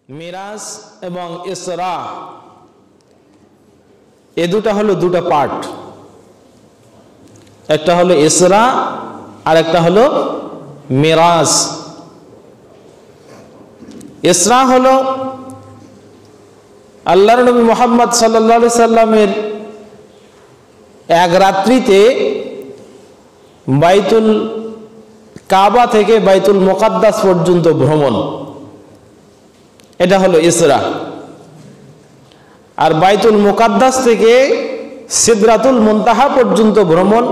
মিরাজ এবং ইসরা এ দুটা হলো দুটা পার্ট। একটা হলো ইসরা আর একটা হলো মিরাজ। ইসরা হলো আল্লাহর নবী মুহাম্মদ সাল্লাল্লাহু আলাইহি সাল্লামের এক রাত্রিতে বাইতুল কাবা থেকে বাইতুল মুকাদ্দাস পর্যন্ত ভ্রমণ, এটা হলো ইসরা। আর বাইতুল মুকাদ্দাস থেকে সিদরাতুল মুনতাহা পর্যন্ত ভ্রমণ,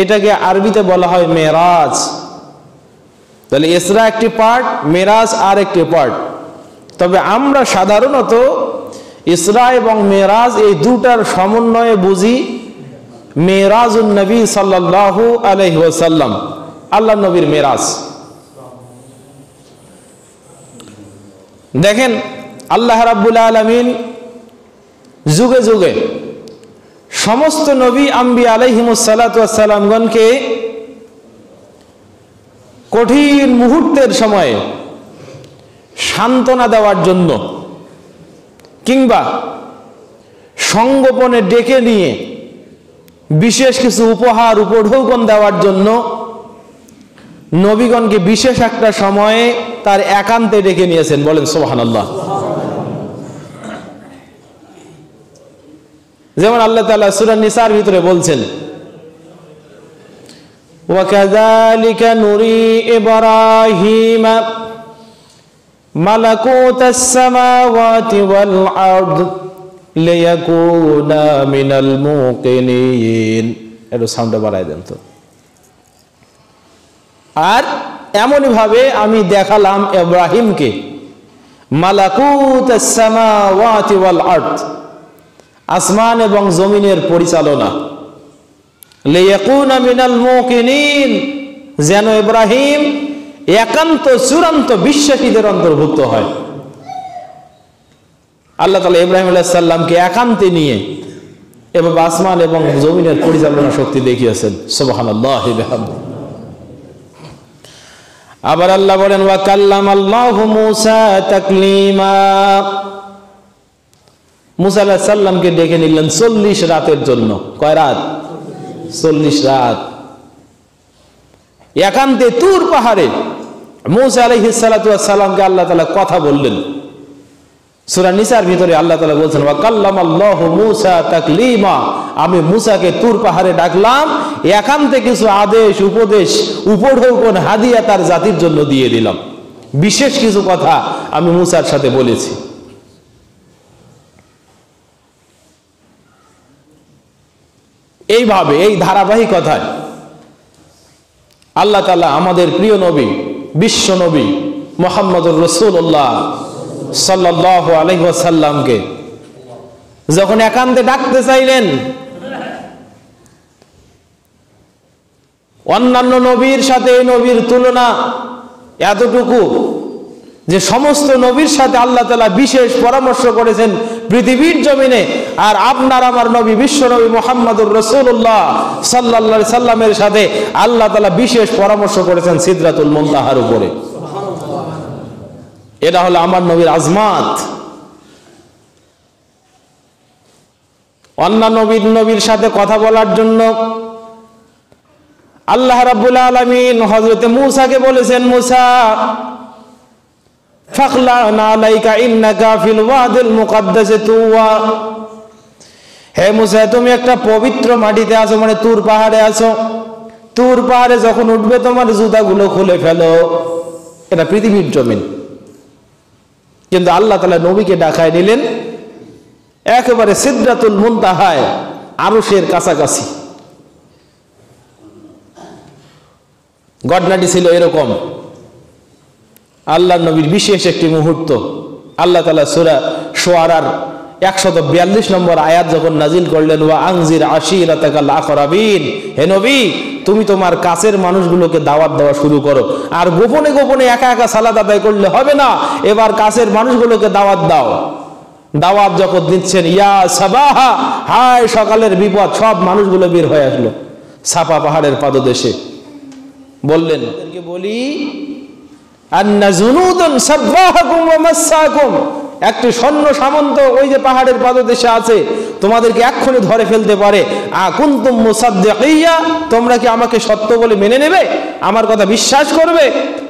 এটাকে আরবিতে বলা হয় মেরাজ। তাহলে ইসরা একটি পার্ট, মেরাজ আর একটি পার্ট। তবে আমরা সাধারণত ইসরা এবং মেরাজ এই দুটার সমন্বয়ে বুঝি মেরাজুন নবী সাল্লাল্লাহু আলাইহি ওয়াসাল্লাম, আল্লাহ নবীর মেরাজ। দেখেন আল্লাহ রাব্বুল আলামিন যুগে যুগে সমস্ত নবী আম্বিয়া আলাইহিমুস সালাতু ওয়াস সালামগণকে কঠিন মুহূর্তের সময়ে সান্ত্বনা দেওয়ার জন্য কিংবা সংগোপনে ডেকে নিয়ে বিশেষ কিছু উপহার উপঢৌকন দেওয়ার জন্য নবীগণকে বিশেষ একটা সময়ে তার একান্তে ডেকে নিয়েছেন। বলেন সুবহানাল্লাহ। যেমন আল্লাহ তাআলা সূরা নিসার ভিতরে বলছেন, ওয়াকাযালিকা নুরি ইব্রাহিমা মালাকুতাস সামাওয়াতি ওয়াল আরদ লিয়াকুনা মিনাল মুকিনিন। একটু সাউন্ডটা বাড়ায় দেন তো। আর এমনই ভাবে আমি দেখালাম ইব্রাহিমকে মালাকুতাস সামাওয়াতি ওয়াল আরদ, আসমান এবং জমিনের পরিচালনা, লিয়াকুনা মিনাল মুকিনিন, যেন ইব্রাহিম একান্ত চূড়ান্ত বিশ্বাসীদের অন্তর্ভুক্ত হয়। আল্লাহ তাআলা ইব্রাহিম আলাইহিস সালামকে একান্তে নিয়ে এভাবে আসমান এবং জমিনের পরিচালনা শক্তি দেখিয়েছেন। সুবহানাল্লাহি বিহামদিহি। আবার আল্লাহ বলেন, ওয়া কাল্লামাল্লাহু মূসা তাকলিমা, মূসা আলাইহিস সালামকে ডেকে নিলেন 40 রাতের জন্য। কয় রাত? 40 রাত। একান্তে তুর পাহাড়ে মূসা আলাইহিস সালাতু ওয়াস সালামকে আল্লাহ তাআলা কথা বললেন। সূরা নিসার ভিতরে আল্লাহ তাআলা বলছেন, ওয়া কাল্লামাল্লাহু মূসা তাকলিমা, আমি মূসাকে তুর পাহাড়ে ডাকলাম, একান্তে কিছু আদেশ উপদেশ উপঢৌকন হাদিয়া তার জাতির জন্য দিয়ে দিলাম। বিশেষ কিছু কথা আমি মূসার সাথে বলেছি। এইভাবে এই ধারাবাহিকতায় আল্লাহ তাআলা আমাদের প্রিয় নবী, বিশ্ব নবী মুহাম্মদুর রাসূলুল্লাহ সাল্লাল্লাহু আলাইহি ওয়াসাল্লামকে যখন একান্তে ডাকতে চাইলেন, অন্যান্য নবীর সাথে এই নবীর তুলনা এতটুকু যে সমস্ত নবীর সাথে আল্লাহ তাআলা বিশেষ পরামর্শ করেছেন পৃথিবীর জমিনে, আর আপনার আমার নবী বিশ্ব নবী মুহাম্মদুর রাসূলুল্লাহ সাল্লাল্লাহু আলাইহি সাল্লামের সাথে আল্লাহ তাআলা বিশেষ পরামর্শ করেছেন সিদরাতুল মুনতাহার উপরে। এটা হলো আমার নবীর আজমাত। অন্যান্য নবীর সাথে কথা বলার জন্য আল্লাহ রাব্বুল আলামিন হযরত মূসাকে বলেছেন, মূসা ফাখলানা আলাইকা ইন্নাকা ফিল ওয়াদিল মুকাদ্দাসি তুওয়া, হে মূসা তুমি একটা পবিত্র মাটিতে আছো, মানে তুর পাহাড়ে আছো। তুর পাহাড়ে যখন উঠবে তোমার জুতাগুলো খুলে ফেলো। এটা পৃথিবীর জমিন। কিন্তু আল্লাহ তাআলা নবীকে ডাকায় নিলেন একেবারে সিদরাতুল মুনতাহায়, আরশের কাছাকাছি। ঘটনাটি ছিল এরকম, আল্লাহ নবীর বিশেষ একটি মুহূর্ত। আল্লাহ তাআলা সূরা শুআরার 142 নম্বর আয়াত যখন নাজিল করলেন, ওয়া আনজির আশিরাতাকাল আকরাবিন, হে নবী তুমি তোমার কাছের মানুষগুলোকে দাওয়াত দেওয়া শুরু করো। আর গোপনে গোপনে একা একা সালাত আদায় করলে হবে না, এবার কাছের মানুষগুলোকে দাওয়াত দাও। দাওয়াত যখন দিচ্ছেন, ইয়া সাবাহা, হায় সকালের বিপদ, সব মানুষগুলো বের হয়ে আসলো সাফা পাহাড়ের পাদদেশে। বললেন বলি আন্না জুনুদুন সাব্বাহাকুম ওয়া মাসসাকুম, একটি সৈন্য সামন্ত ওই যে পাহাড়ের পাদদেশে আছে, তোমাদেরকে এক্ষুনি ধরে ফেলতে পারে। আকুনতুম মুসাদ্দিকিয়া, তোমরা কি আমাকে সত্য বলে মেনে নেবে, আমার কথা বিশ্বাস করবে?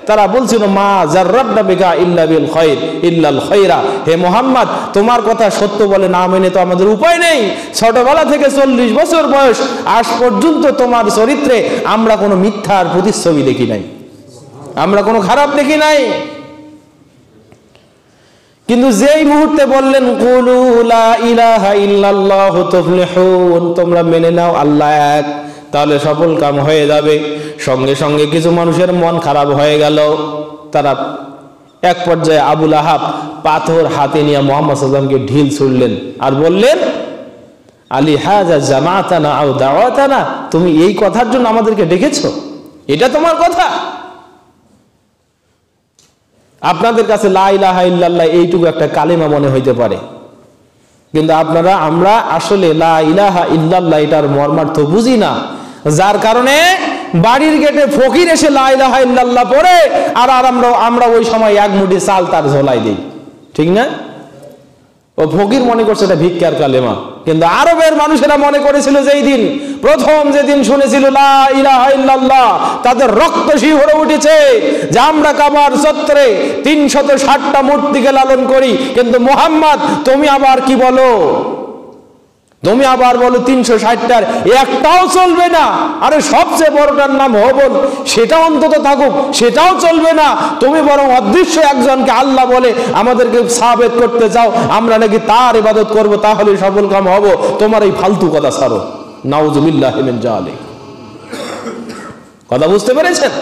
তারা বলছিল মা জাররাবনা বিকা ইল্লা বিল খায়র ইল্লাল খায়রা, হে মুহাম্মদ তোমার কথা সত্য বলে না মেনে তো আমাদের উপায় নেই। ছোটবেলা থেকে 40 বছর বয়স আজ পর্যন্ত তোমার চরিত্রে আমরা কোনো মিথ্যার প্রতিচ্ছবি দেখি নাই, আমরা কোনো খারাপ দেখি নাই। কিন্তু যেই মুহূর্তে বললেন কুলু লা ইলাহা ইল্লাল্লাহু তুফলিহুন, তোমরা মেনে নাও আল্লাহ এক, তাহলে সফল কাম হয়ে যাবে, সঙ্গে সঙ্গে কিছু মানুষের মন খারাপ হয়ে গেল। তারা এক পর্যায়ে আবু লাহাব পাথর হাতে নিয়ে মুহাম্মদ সাল্লাল্লাহু আলাইহি ওয়াসাল্লামকে ঢিল ছুড়লেন আর বললেন আলি হাযা জামাতানা আও দাওয়াতানা, তুমি এই কথার জন্য আমাদেরকে ডেকেছো, এটা তোমার কথা? আপনাদের কাছে লা ইলাহা ইল্লাল্লাহ এইটুকু একটা কালেমা মনে হইতে পারে, কিন্তু আমরা আসলে লা ইলাহা ইল্লাল্লাহ এটার মর্মার্থ বুঝি না, যার কারণে বাড়ির গেটে ফকির এসে লা ইলাহা ইল্লাল্লাহ পড়ে আর আমরা ওই সময় এক মুঠি চাল তার ঝোলাই দিই, ঠিক না? ও ফকির মনে করছে এটা ভিক্ষার কালেমা, কিন্তু আরবের মানুষেরা মনে করেছিল যেদিন শুনেছিল লা ইলাহা ইল্লাল্লাহ, তাদের রক্ত শিহরে উঠেছে যে আমরা কাবার চত্বরে 360টা মূর্তিকে লালন করি, কিন্তু মুহাম্মদ তুমি আবার কি বলো, তুমি আবার বলো 360টার একটাও চলবে না। আরে সবচেয়ে বড়টার নাম হবল, সেটা অন্তত থাকুক, সেটাও চলবে না। তুমি বরং অদৃশ্য একজনকে আল্লাহ বলে আমাদেরকে সাবেত করতে চাও, আমরা নাকি তার ইবাদত করব, তাহলে সফল কাম হব। তোমার এই ফালতু কথা ছাড়ো। নাউজুবিল্লাহি মিন যালিক। কথা বুঝতে পেরেছেন?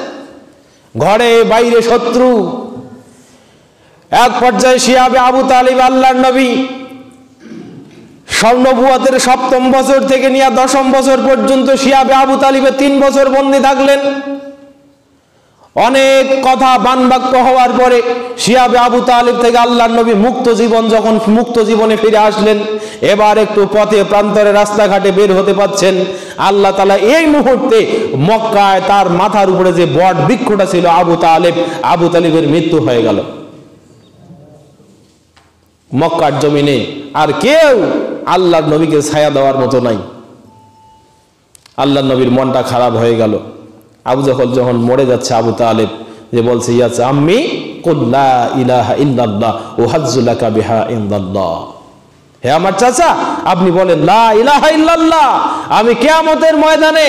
ঘরে বাইরে শত্রু। এক পর্যায়ে শিয়াবে আবু তালিব আল্লাহর নবী নবুয়তের 7ম বছর থেকে নিয়ে 10ম বছর পর্যন্ত শিয়াবে আবু তালিবে 3 বছর বন্দী থাকলেন। অনেক কথা বানবাক্য হওয়ার পরে শিয়াবে আবু তালিব থেকে আল্লাহর নবী যখন মুক্ত জীবনে ফিরে আসলেন, এবার একটু পথে প্রান্তরে রাস্তাঘাটে বের হতে পারছেন। আল্লাহ তাআলা এই মুহূর্তে মক্কায় তার মাথার উপরে যে বট বৃক্ষটা ছিল আবু তালিবের মৃত্যু হয়ে গেল। মক্কার জমিনে আর কেউ আল্লাহর নবীকে ছায়া দেওয়ার মতো নাই। আল্লাহর নবীর মনটা খারাপ হয়ে গেল। আবু জাহল যখন মরে যাচ্ছে, আবু তালেব যে বলছে ইয়া আম্মি কুল লা ইলাহা ইল্লাল্লাহ উহাজ্জু লাকা বিহা ইনদাল্লাহ, হে আমার চাচা আপনি বলেন লা ইলাহা ইল্লাল্লাহ, আমি কিয়ামতের ময়দানে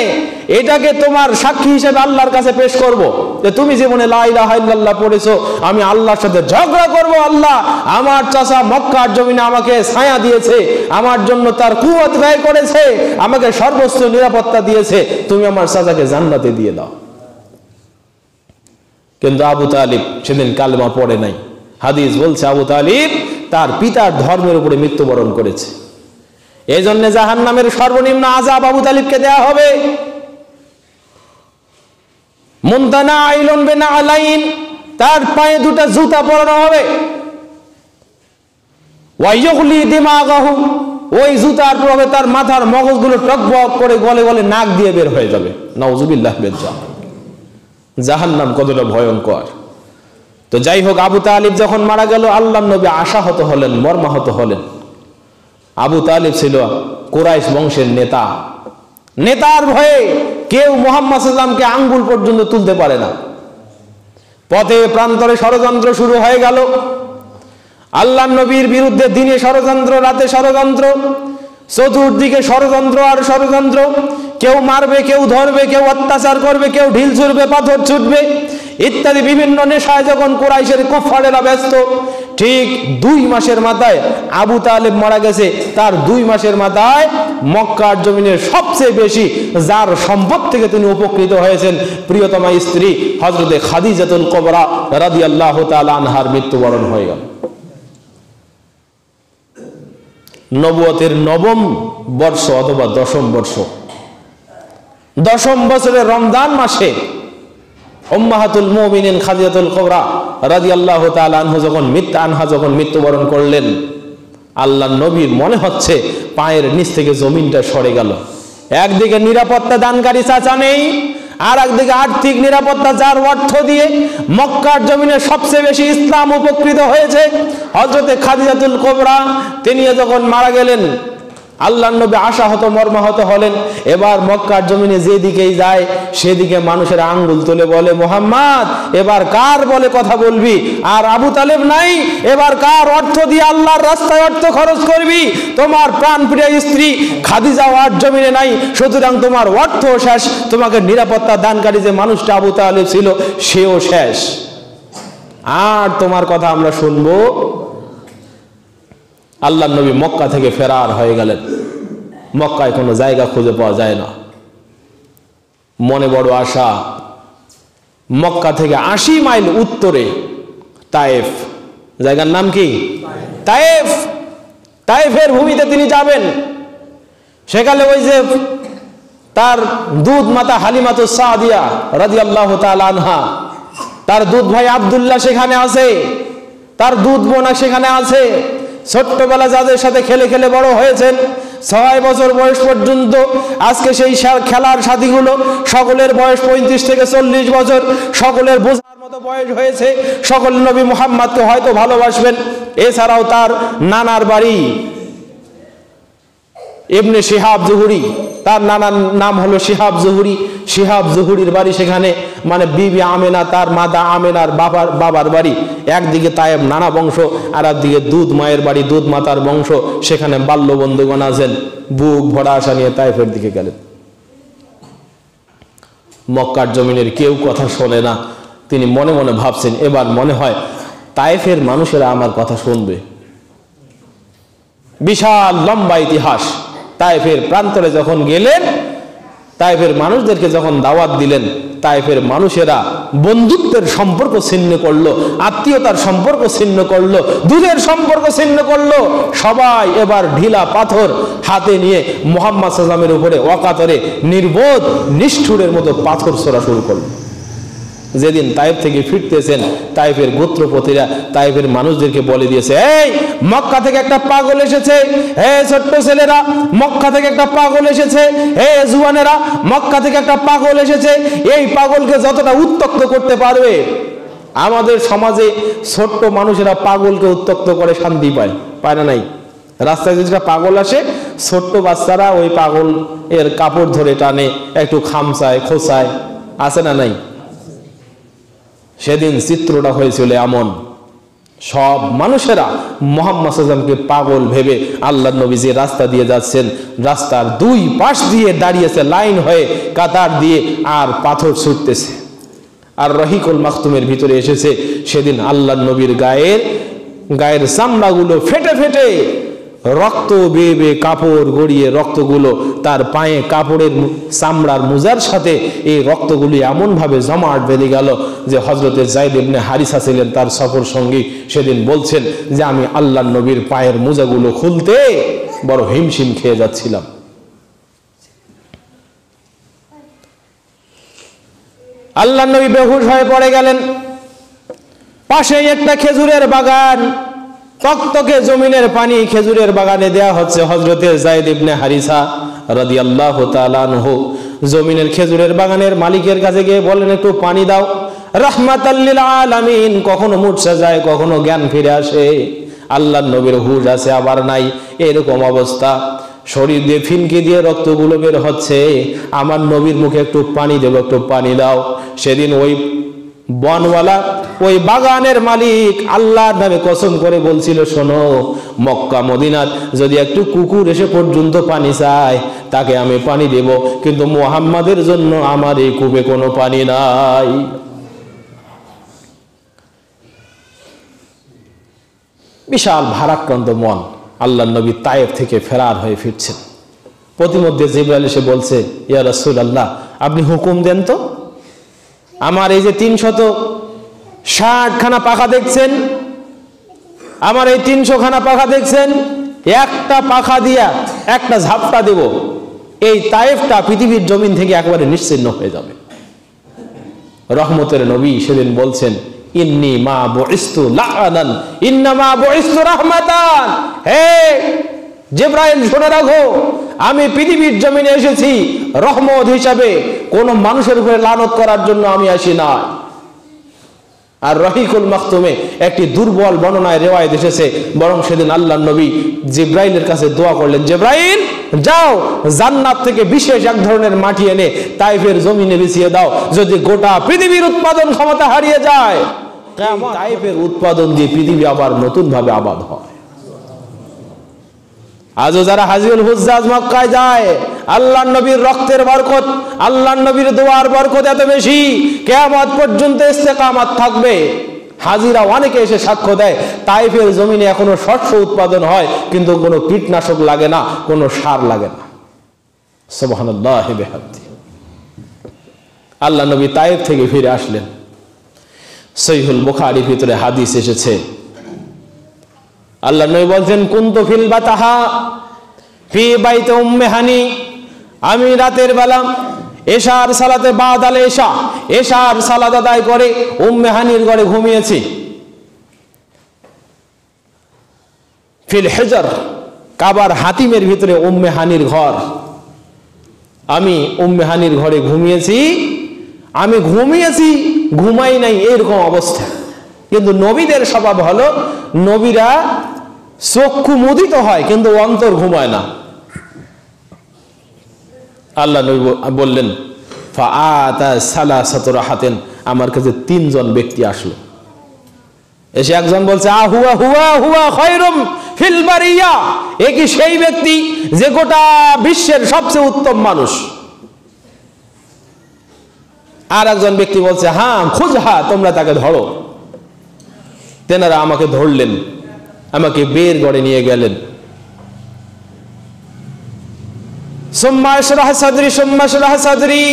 এটাকে তোমার সাক্ষী হিসেবে আল্লাহর কাছে পেশ করব যে তুমি জীবনে লা ইলাহা ইল্লাল্লাহ পড়েছো, আমি আল্লাহর সাথে ঝগড়া করব। আল্লাহ আমার চাচা মক্কার জমিনে আমাকে ছায়া দিয়েছে, আমার জন্য তার কুওয়াত ব্যয় করেছে, আমাকে সর্বোচ্চ নিরাপত্তা দিয়েছে, তুমি আমার চাচাকে জান্নাতে দিয়ে দাও। কিন্তু আবু তালিব সেদিন কালেমা পড়ে নাই। হাদিস বলছে আবু তালিব তার পিতার ধর্মের উপরে মৃত্যুবরণ করেছে। এই জন্য জাহান্নামের সর্বনিম্ন আযাব আবু তালিবকে দেয়া হবে। মুনতানা আইলুন বিনা আলাইন, তার পায়ে 2টা জুতা পরানো হবে। ওয়াইয়ুগলি দিমাগাহু, ওই জুতার প্রভাবে তার মাথার মগজগুলো টকবক করে গলে গলে নাক দিয়ে বের হয়ে যাবে। নাউজুবিল্লাহ মিন যালিক। জাহান্নাম কতটা ভয়ঙ্কর। তো যাই হোক, আবু তালিব যখন মারা গেল, আল্লাহর নবী আশাহত হলেন, মর্মাহত হলেন। আবু তালিব ছিল কুরাইশ বংশের নেতা। নেতার ভয়ে কেউ মুহাম্মদ সাল্লাল্লাহু আলাইহি ওয়াসাল্লামকে আঙ্গুল পর্যন্ত তুলতে পারে না। পথে প্রান্তরে ষড়যন্ত্র শুরু হয়ে গেল। আল্লাহর নবীর বিরুদ্ধে দিনে ষড়যন্ত্র, রাতে ষড়যন্ত্র, চতুর্দিকে ষড়যন্ত্র আর ষড়যন্ত্র। কেউ মারবে, কেউ ধরবে, কেউ অত্যাচার করবে, কেউ ঢিল ছুড়বে, পাথর ছুটবে ইত্যাদি বিভিন্ন নেশায় যখন কুরাইশের কুফফারেরা ব্যস্ত, ঠিক 2 মাসের মাথায় আবু তালেব মারা গেছে। তার 2 মাসের মাথায় মক্কার জমিনের সবচেয়ে বেশি যার সম্পদ থেকে তিনি উপকৃত হয়েছেন, প্রিয়তমা স্ত্রী হযরতে খাদিজাতুল কুবরা রাদিয়াল্লাহু তাআলা আনহার মৃত্যুবরণ হয়ে গেল। নবুয়তের 9ম বর্ষ অথবা 10ম বর্ষ, 10ম বছরের রমজান মাসে উম্মাহাতুল মুমিনিন খাদিজাতুল কুবরা রাদিয়াল্লাহু তাআলা আনহা যখন মৃত্যুবরণ করলেন, আল্লাহর নবীর মনে হচ্ছে পায়ের নিচ থেকে জমিনটা সরে গেল। একদিকে নিরাপত্তা দানকারী চাচা নেই, আর একদিকে আর্থিক নিরাপত্তা, যার অর্থ দিয়ে মক্কার জমিনে সবচেয়ে বেশি ইসলাম উপকৃত হয়েছে। হযরতে খাদিজাতুল কুবরা তিনি যখন মারা গেলেন, আল্লাহর নবী আশাহত মর্মাহত হলেন। এবার মক্কার জমিনে যেদিকেই যায় সেদিকে মানুষের আঙ্গুল তুলে বলে, মুহাম্মদ এবার কার বলে কথা বলবি? আর আবু তালেব নাই, এবার কার অর্থ দিয়ে আল্লাহর রাস্তায় অর্থ খরচ করবি? তোমার প্রাণপ্রিয় স্ত্রী খাদিজা আর জমিনে নাই, সুতরাং তোমার অর্থ শেষ, তোমাকে নিরাপত্তা দানকারী যে মানুষটা আবু তালেব ছিল সেও শেষ। আর তোমার কথা আমরা শুনবো? আল্লাহর নবী মক্কা থেকে ফেরার হয়ে গেলেন। মক্কায় কোনো জায়গা খুঁজে পাওয়া যায় না। মনে বড় আশা। মক্কা থেকে 80 মাইল উত্তরে তায়েফ, জায়গার নাম কি? তায়েফ। তায়েফের ভূমিতে তিনি যাবেন। সেখানে ওই যে তার দুধ মাতা হালিমাতুস সাদিয়া রাদিয়াল্লাহু তাআলা আনহা, তার দুধ ভাই আব্দুল্লাহ সেখানে আছে, তার দুধ বোন সেখানে আছে। ছোট্টবেলা যাদের সাথে খেলে খেলে বড় হয়েছেন, 6 বছর বয়স পর্যন্ত, আজকে সেই খেলার সাথীগুলো সকলের বয়স 35 থেকে 40 বছর, সকলের বোঝার মতো বয়স হয়েছে। সকল নবী মুহাম্মদকে হয়তো ভালোবাসবেন। এছাড়াও তার নানার বাড়ি ইবনে শিহাব জুহুরি, তার নানার নাম হলো শিহাব জুহুরি। শিহাব জুহুরির বাড়ি সেখানে, মানে বিবি আমেনা, তার মাতা আমেনার বাবার বাড়ি। একদিকে তায়েব নানা বংশ, আর একদিকে দুধ মায়ের বাড়ি, দুধ মাতার বংশ। সেখানে বাল্য বন্ধুগণ আছেন। বুক ভরা আশা নিয়ে তায়েফের দিকে গেলেন। মক্কার জমিনের কেউ কথা শোনে না। তিনি মনে মনে ভাবছেন, এবার মনে হয় তায়েফের মানুষেরা আমার কথা শুনবে। বিশাল লম্বা ইতিহাস। তায়েফের প্রান্তরে যখন গেলেন, তায়েফের মানুষদেরকে যখন দাওয়াত দিলেন, তায়েফের মানুষেরা বন্ধুত্বের সম্পর্ক ছিন্ন করলো, আত্মীয়তার সম্পর্ক ছিন্ন করলো, দুধের সম্পর্ক ছিন্ন করলো। সবাই এবার ঢিলা পাথর হাতে নিয়ে মুহাম্মদ সাল্লাল্লাহু আলাইহি ওয়াসাল্লামের উপরে অকাতরে নির্বোধ নিষ্ঠুরের মতো পাথর ছোড়া শুরু করলো। যেদিন তায়েফ থেকে ফিরতেছেন, তায়েফের গোত্রপতিরা তায়েফের মানুষদেরকে বলে দিয়েছে, এই মক্কা থেকে একটা পাগল এসেছে, হে ছোট্ট ছেলেরা মক্কা থেকে একটা পাগল এসেছে, হে জুয়ানেরা মক্কা থেকে একটা পাগল এসেছে। এই পাগলকে যতটা উত্তক্ত করতে পারবে। আমাদের সমাজে ছোট্ট মানুষেরা পাগলকে উত্তক্ত করে শান্তি পায়, পায় না? নাই। রাস্তায় যদি পাগল আসে, ছোট্ট বাচ্চারা ওই পাগল এর কাপড় ধরে টানে, একটু খামচায় খোঁচায়, আছে না? নাই। সেদিন চিত্রটা হয়েছিল এমন, সব মানুষেরা মুহাম্মদ সাল্লাল্লাহু আলাইহি ওয়াসাল্লামকে পাগল ভেবে আল্লাহর নবী যে রাস্তা দিয়ে যাচ্ছেন, রাস্তার দুই পাশ দিয়ে দাঁড়িয়েছে লাইন হয়ে, কাতার দিয়ে, আর পাথর ছুটতেছে। আর রহিকুল মাখতুমের ভিতরে এসেছে। সেদিন আল্লাহর নবীর গায়ের চামড়াগুলো ফেটে ফেটে রক্ত বেয়ে বেয়ে, কাপড় গড়িয়ে রক্তগুলো তার পায়ে কাপড়ের চামড়ার মোজার সাথে এই রক্তগুলি এমনভাবে জমাট বেঁধে গেল যে হযরতে যায়েদ ইবনে হারিসা ছিলেন তার সফর সঙ্গী। সেদিন বলছেন যে আমি আল্লাহর নবীর পায়ের মোজাগুলো খুলতে বড় হিমশিম খেয়ে যাচ্ছিলাম। আল্লাহর নবী বেহুশ হয়ে পড়ে গেলেন। পাশেই একটা খেজুরের বাগান, টকটকে জমিনের পানি খেজুরের বাগানে দেয়া হচ্ছে হযরতে যায়েদ ইবনে হারিসা রাদিয়াল্লাহু তাআলা আনহু। জমিনের খেজুরের বাগানের মালিকের কাছে গিয়ে বলেন, একটু পানি দাও। রাহমাতাল লিল আলামিন। কখনো মূর্ছা যায়, কখনো জ্ঞান ফিরে আসে। আল্লাহর নবীর হুশ আছে আবার নাই, এরকম অবস্থা। শরীর দিয়ে ফিনকি দিয়ে রক্তগুলো বের হচ্ছে। আমার নবীর মুখে একটু পানি দেবো, একটু পানি দাও। সেদিন ওই বনওয়ালা, ওই বাগানের মালিক আল্লাহর নামে কসম করে বলছিল, শোনো, মক্কা মদিনার যদি একটু কুকুর এসে পর্যন্ত পানি চায়, তাকে আমি পানি দেব, কিন্তু মুহাম্মাদের জন্য আমার এই কূপে কোনো পানি নাই। বিশাল ভারাক্রান্ত মন। আল্লাহর নবী তায়েফ থেকে ফেরার হয়ে ফিরছেন। প্রতিমধ্যে জিবরাইল এসে বলছে, ইয়া রাসূলুল্লাহ, আপনি হুকুম দেন তো, আমার এই যে 360 খানা পাখা দেখছেন, আমার এই 300 খানা পাখা দেখছেন, একটা পাখা দিয়া একটা ঝাপটা দেব, এই তায়েফটা পৃথিবীর জমিন থেকে একেবারে নিশ্চিহ্ন হয়ে যাবে। রহমতের নবী সেদিন বলছেন, ইন্নী মা বুইস্তু লাআনান ইন্নামা বুইস্তু রাহমাতান। হে জিবরাইল, শুনে রাখো, আমি পৃথিবীর জমিনে এসেছি রহমত হিসাবে, কোন মানুষের উপরে লানত করার জন্য আমি আসি না। আর রহিকুল মাখতুমে একটি দুর্বল বর্ণনায় রিওয়ায়াত এসেছে, বরং সেদিন আল্লাহর নবী জিব্রাইলের কাছে দোয়া করলেন, জিব্রাইল যাও জান্নাত থেকে বিশেষ এক ধরনের মাটি এনে তাইফের জমিনে বিছিয়ে দাও, যদি গোটা পৃথিবীর উৎপাদন ক্ষমতা হারিয়ে যায় তাইফের উৎপাদন দিয়ে পৃথিবী আবার নতুন ভাবে আবাদ হয়। আজও যারা হাজিউল হুজ্জাজ মক্কায় যায়, আল্লাহর নবীর রক্তের বরকত, আল্লাহর নবীর দোয়ার বরকত এত বেশি, কিয়ামত পর্যন্ত ইস্তেকামত থাকবে। হাজিরা অনেকে এসে সাক্ষ্য দেয় তাইফের জমিনে এখনো শস্য উৎপাদন হয়, কিন্তু কোনো কীটনাশক লাগে না, কোনো সার লাগে না। সুবহানাল্লাহি বিহামদি। আল্লাহ নবী তাইফ থেকে ফিরে আসলেন। সহিহুল বুখারীর ভিতরে হাদিস এসেছে, আল্লাহ নবী বলছেন, কুনতু ফিল বাতাহা ফি বাইতে উম্মে হানি, আমি রাতের বেলা এশার সালাতে বাদ আল এশা, এশার সালাত আদায় করে উম্মে হানির ঘরে ঘুমিয়েছি। ফিল হিজর, কাবার হাতিমের ভিতরে উম্মে হানির ঘর, আমি উম্মে হানির ঘরে ঘুমিয়েছি। আমি ঘুমিয়েছি, ঘুমাই নাই এরকম অবস্থা। কিন্তু নবীদের স্বভাব হলো, নবীরা চক্ষু মুদিত হয় কিন্তু অন্তর ঘুমায় না। আল্লাহ নবী বললেন, ফাআতা সালাসাতু রাহাতিন, আমার কাছে তিনজন ব্যক্তি আসলো। এসে একজন বলছে, হুয়া হুয়া হুয়া খায়রুম ফিল বারিয়া, এ কি সেই ব্যক্তি যে গোটা বিশ্বের সবচেয়ে উত্তম মানুষ। আর একজন ব্যক্তি বলছে, হ্যাঁ খুঁজহা, তোমরা তাকে ধরো। তেনারা আমাকে ধরলেন, আমাকে বের করে নিয়ে গেলেন। সুম্মা ইশরাহ সাদরি সুম্মা ইশরাহ সাদরি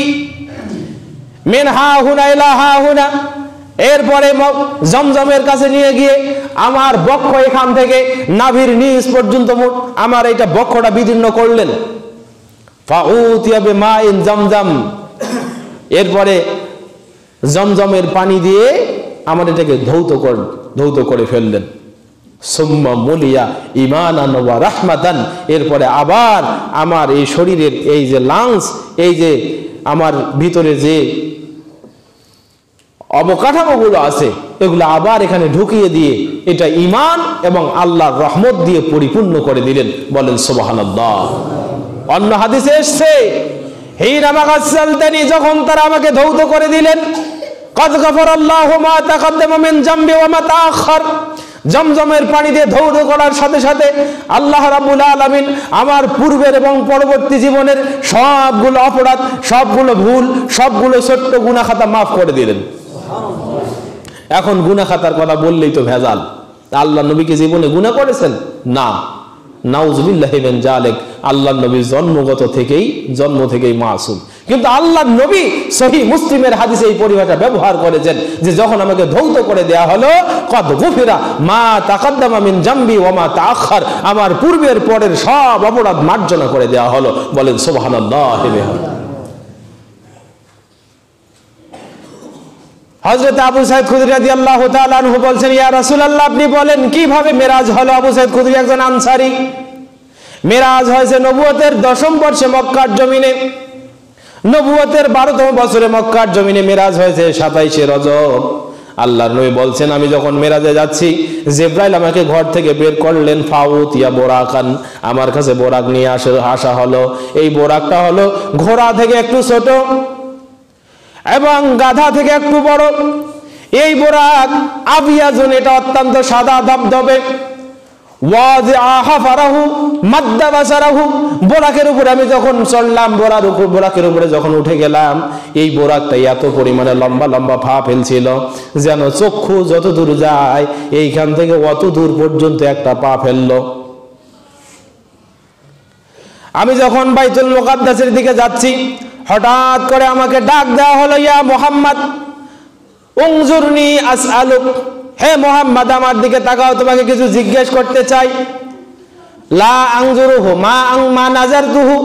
মিন হা হুনা ইলা হা হুনা, এরপরে জমজমের কাছে নিয়ে গিয়ে আমার বক্ষ এখান থেকে নাভির নিচ পর্যন্ত আমার এইটা বক্ষটা বিদীর্ণ করলেন। ফাউতিয়া বিমাইন জমজম, এরপরে জমজমের পানি দিয়ে আমার এটাকে ধৌত করে ফেললেন। সুম্মা মুলিয়া ঈমানান ওয়া রাহমাতান, এরপরে আবার আমার এই শরীরের এই যে লাংস, এই যে আমার ভিতরে যে অবকাঠামোগুলো আছে এগুলো আবার এখানে ঢুকিয়ে দিয়ে এটা ঈমান এবং আল্লাহর রহমত দিয়ে পরিপূর্ণ করে দিলেন। বলেন সুবহানাল্লাহ। অন্য হাদিসে এসেছে, হিনা মাগাসসালতানি, যখন তারা আমাকে ধৌত করে দিলেন, কদ গফারাল্লাহু মা তাকাদ্দামা মিন জামবি ওয়া মা তাআখার, জমজমের পানি দিয়ে ধৌত করার সাথে সাথে আল্লাহ রাব্বুল আলামিন আমার পূর্বের এবং পরবর্তী জীবনের সবগুলো অপরাধ, সবগুলো ভুল, সবগুলো ছোট্ট গুনাহ খাতা মাফ করে দিলেন। এখন গুনাহ খাতার কথা বললেই তো ভেজাল। আল্লাহ নবী কি জীবনে গুনাহ করেছেন? না, নাউজুবিল্লাহি মিন যালিক। আল্লাহর নবী জন্ম থেকেই মাসুম। কিন্তু আল্লাহর নবী সহিহ মুসলিমের হাদিসে এই পরিভাষা ব্যবহার করেছেন যে যখন আমাকে ধৌত করে দেয়া হলো, কদ গুফিরা মা তাকাদ্দামা মিন জামবি ওয়া মা তাআখার, আমার পূর্বের পরের সব অপরাধ মার্জনা করে দেয়া হলো। বলেন সুবহানাল্লাহি ওয়া বিহামদিহি। হযরত আবু সাঈদ খুদরী রাদিয়াল্লাহু তাআলা আনহু বলছেন, ইয়া রাসূলুল্লাহ, আপনি বলেন কিভাবে মেরাজ হলো? আবু সাঈদ খুদরী একজন আনসারী। মেরাজ হয়েছে নবুয়তের 10ম বর্ষে মক্কার জমিনে, নবুয়তের 12তম বছরে মক্কার জমিনে মেরাজ হয়েছে 27শে রজব। আল্লাহর নবী বলছেন, আমি যখন মেরাজে যাচ্ছি, জিবরাইল আমাকে ঘর থেকে বের করলেন। ফাউতিয়া বোরাকান, আমার কাছে বোরাক নিয়ে আসা হলো। এই বোরাকটা হলো ঘোড়া থেকে একটু ছোট এবং গাধা থেকে একটু বড়। এই বোরাক আবিয়াজুন, এটা অত্যন্ত সাদা ধবধবে। বোরাকের উপরে আমি যখন চললাম, বোরাকের উপরে যখন উঠে গেলাম, এই বোরাকটা এত পরিমাণে লম্বা লম্বা পা ফেলছিল যেন চক্ষু যত দূর যায় এইখান থেকে অত দূর পর্যন্ত একটা পা ফেললো। আমি যখন বাইতুল মুকাদ্দাসের দিকে যাচ্ছি, হঠাৎ করে আমাকে ডাক দেওয়া হলো, ইয়া মুহাম্মদ উনজুরনি আসআলুক, হে মুহাম্মদ আমার দিকে তাকাও, তোমাকে কিছু জিজ্ঞেস করতে চাই। লা আনজুরুহু মা নাজারতুহু,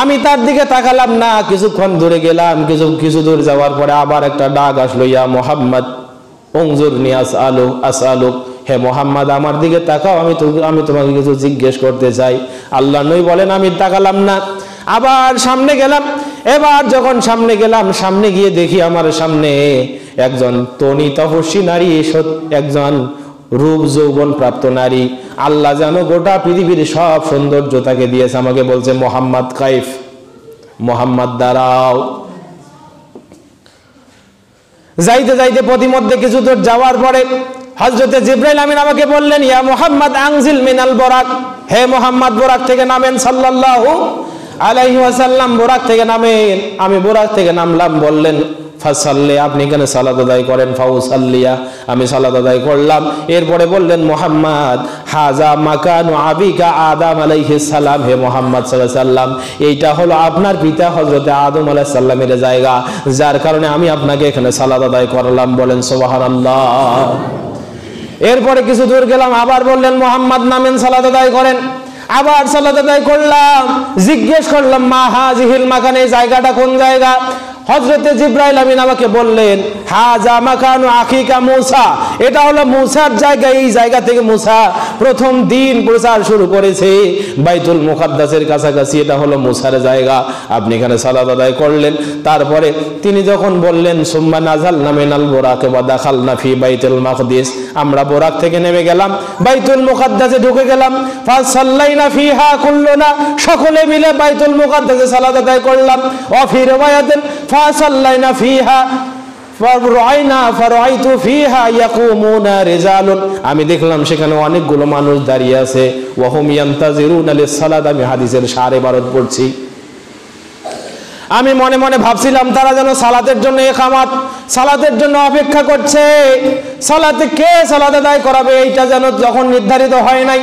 আমি তার দিকে তাকালাম না। কিছুক্ষণ দূরে গেলাম, কিছু দূর যাওয়ার পরে আবার একটা ডাক আসলো, ইয়া মুহাম্মদ উনজুরনি আসআলুক, হে মুহাম্মদ আমার দিকে তাকাও, আমি তোমাকে কিছু জিজ্ঞেস করতে চাই। আল্লাহ নবী বলেন, আমি তাকালাম না। আবার সামনে গেলাম, এবার যখন সামনে গেলাম, সামনে গিয়ে দেখি আমার সামনে একজন তনি তপস্বী নারী, একজন রূপ যৌবন প্রাপ্ত নারী। আল্লাহ যেন গোটা পৃথিবীর সব সৌন্দর্য তাকে দিয়েছে। আমাকে বলছে, মোহাম্মদ কাইফ, মোহাম্মদ দাঁড়াও। যাইতে যাইতে প্রতিমধ্যে কিছু দূর যাওয়ার পরে হযরতে জিবরাইল আমিন আমাকে বললেন, ইয়া মুহাম্মদ আনজিল মিনাল বুরাক, হে মুহাম্মদ বুরাক থেকে নামেন সাল্লাল্লাহু আলাইহি ওয়াসাল্লাম, বুরাক থেকে নামেন। আমি বুরাক থেকে নামলাম। বললেন ফাসাল্লি, আপনি এখানে সালাত আদায় করেন। ফাউসাল্লিয়া, আমি সালাত আদায় করলাম। এরপরে বললেন, মুহাম্মদ হাজা মাকানু আবিকা আদম আলাইহিস সালাম, হে মুহাম্মদ সাল্লাল্লাহু আলাইহি সাল্লাম, এইটা হলো আপনার পিতা হযরতে আদম আলাইহিস সালামের জায়গা, যার কারণে আমি আপনাকে এখানে সালাত আদায় করলাম। বলেন সুবহানাল্লাহ। এরপরে কিছু দূর গেলাম, আবার বললেন মুহাম্মদ নামেন, সালাত আদায় করেন। আবার সালাত আদায় করলাম। জিজ্ঞেস করলাম, মা হাযিহিল মাকান, এই জায়গাটা কোন জায়গা? হযরতে জিবরাইল আমিন আমাকে বললেন, হাজা মাকানু আখিকা মূসা, এটা হলো মূসার জায়গা। এই জায়গা থেকে মূসা প্রথম দিন প্রচার শুরু করেছে বাইতুল মুকাদ্দাসের কাছাকাছি, এটা হলো মূসার জায়গা। আপনি এখানে সালাত আদায় করলেন। তারপরে তিনি যখন বললেন, সুম্মা নাযালনা মিনাল বুরাক ওয়া দাখালনা ফি বাইতুল মাকদিস, আমরা বুরাক থেকে নেমে গেলাম, বাইতুল মুকাদ্দাসে ঢুকে গেলাম। ফাসাল্লাইনা ফিহা কুল্লুনা, সকলে মিলে বাইতুল মুকাদ্দাসে সালাত আদায় করলাম। ওয়া ফি রিওয়ায়াতিন ফাসাল্লাইনা ফিহা ফারাইনা ফারাইতু ফিহা ইয়াকুমুনা রিজালুন, আমি দেখলাম সেখানে অনেকগুলো মানুষ দাঁড়িয়ে আছে। ওয়া হুম ইয়ান্তাজিরুনা লিস-সালাত, আমি হাদিসের 12.5 পড়ছি। আমি মনে মনে ভাবছিলাম তারা যেন সালাতের জন্য ইকামত, সালাতের জন্য অপেক্ষা করছে। সালাতে কে সালাত আদায় করাবে এইটা যেন যখন নির্ধারিত হয় নাই।